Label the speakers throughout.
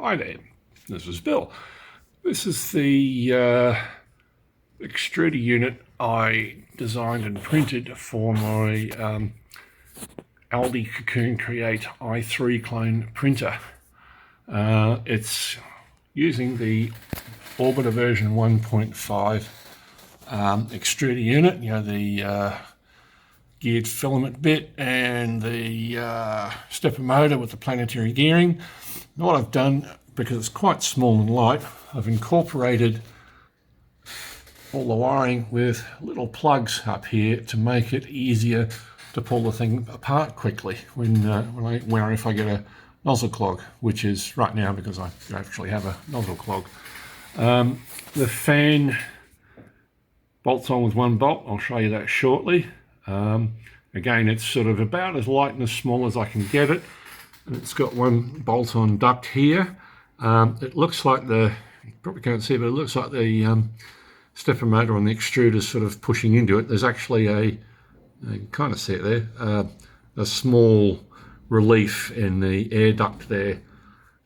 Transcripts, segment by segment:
Speaker 1: Hi there, this is Bill. This is the extruder unit I designed and printed for my Aldi Cocoon Create i3 clone printer. It's using the Orbiter version 1.5 extruder unit, the geared filament bit and the stepper motor with the planetary gearing. And what I've done, because it's quite small and light, I've incorporated all the wiring with little plugs up here to make it easier to pull the thing apart quickly if I get a nozzle clog, which is right now because I actually have a nozzle clog. The fan bolts on with one bolt. I'll show you that shortly. Again, it's sort of about as light and as small as I can get it. And it's got one bolt-on duct here. It looks like you probably can't see, but it looks like the stepper motor on the extruder is sort of pushing into it. There's actually you can kind of see it there, a small relief in the air duct there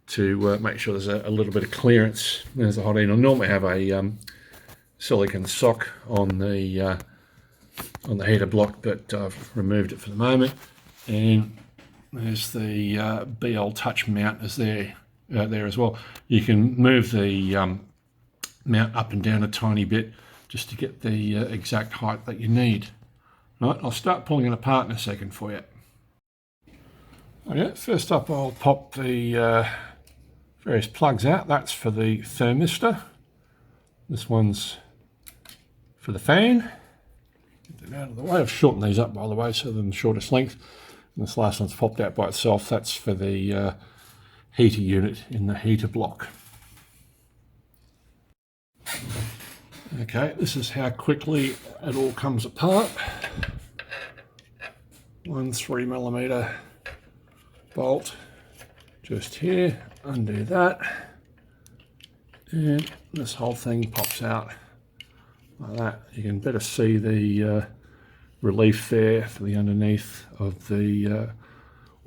Speaker 1: to make sure there's a little bit of clearance. There's the hot end. I normally have a silicon sock on the heater block, but I've removed it for the moment. And there's the BL Touch mount is there as well. You can move the mount up and down a tiny bit just to get the exact height that you need. Right, I'll start pulling it apart in a second for you. Okay, first up I'll pop the various plugs out. That's for the thermistor. This one's for the fan. Get that out of the way. I've shortened these up, by the way, so they're the shortest length. And this last one's popped out by itself. That's for the heater unit in the heater block. Okay, this is how quickly it all comes apart. One 3mm bolt just here, undo that, and this whole thing pops out like that. You can better see the relief there for the underneath of the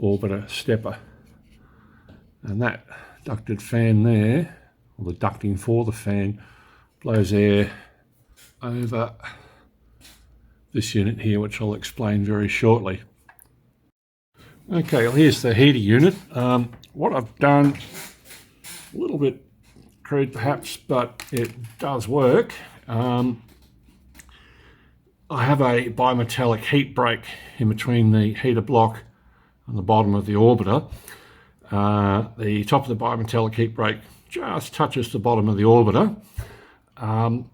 Speaker 1: Orbiter stepper. And that ducted fan there, or the ducting for the fan, blows air over this unit here, which I'll explain very shortly. Okay, well, here's the heater unit. What I've done, a little bit crude perhaps, but it does work. I have a bimetallic heat break in between the heater block and the bottom of the Orbiter. The top of the bimetallic heat break just touches the bottom of the Orbiter. And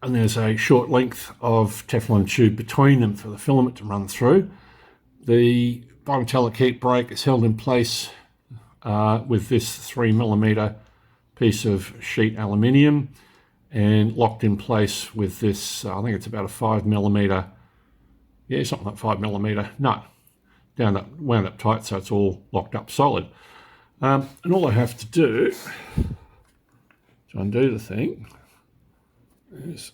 Speaker 1: there's a short length of Teflon tube between them for the filament to run through. The bimetallic heat break is held in place with this 3mm piece of sheet aluminium and locked in place with this, I think it's about a 5mm, yeah, something like 5mm nut, wound up tight so it's all locked up solid. And all I have to do to undo the thing is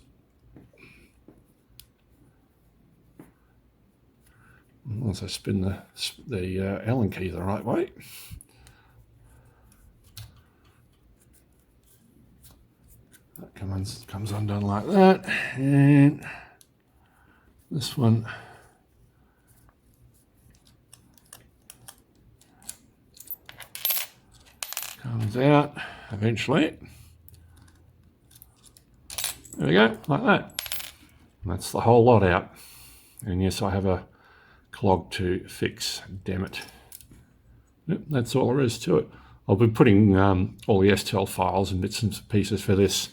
Speaker 1: once I spin the Allen key the right way, that comes undone like that, and this one comes out eventually. There we go, like that. And that's the whole lot out. And yes, I have a clog to fix, damn it. Yep, that's all there is to it. I'll be putting all the STL files and bits and pieces for this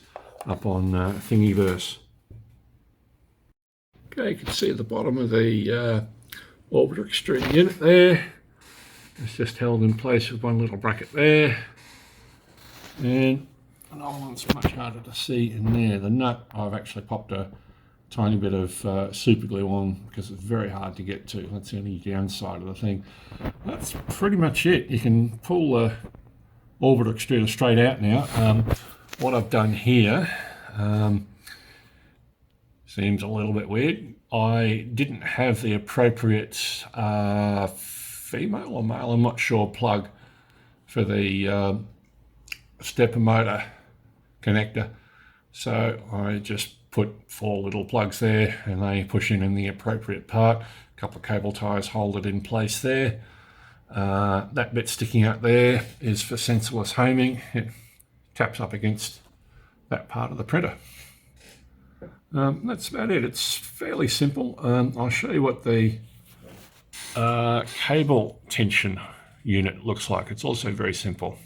Speaker 1: up on Thingiverse. Okay, you can see at the bottom of the Orbiter extruder unit there. It's just held in place with one little bracket there. And another one's much harder to see in there. The nut, I've actually popped a tiny bit of super glue on because it's very hard to get to. That's the only downside of the thing. That's pretty much it. You can pull the Orbiter extruder straight out now. What I've done here seems a little bit weird. I didn't have the appropriate female or male, I'm not sure, plug for the stepper motor connector. So I just put 4 little plugs there and they push in the appropriate part. A couple of cable ties hold it in place there. That bit sticking out there is for sensorless homing. It taps up against that part of the printer. That's about it. It's fairly simple. I'll show you what the cable tension unit looks like. It's also very simple.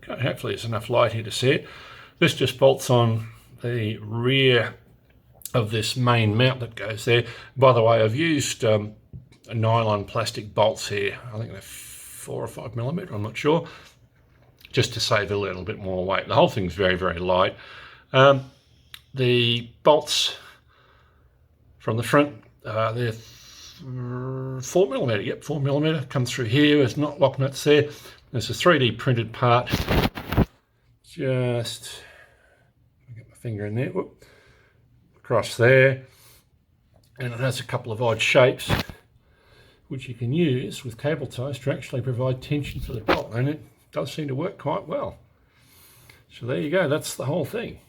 Speaker 1: Okay, hopefully there's enough light here to see it. This just bolts on the rear of this main mount that goes there. By the way, I've used nylon plastic bolts here. I think they're 4 or 5 millimeter, I'm not sure, just to save a little bit more weight. The whole thing's very, very light. The bolts from the front, they're 4 millimeter. Yep, 4 millimeter. Comes through here. There's not lock nuts there. There's a 3D printed part. Just get my finger in there. Whoop, across there, and it has a couple of odd shapes which you can use with cable ties to actually provide tension for the bolt, and it does seem to work quite well. So there you go. That's the whole thing.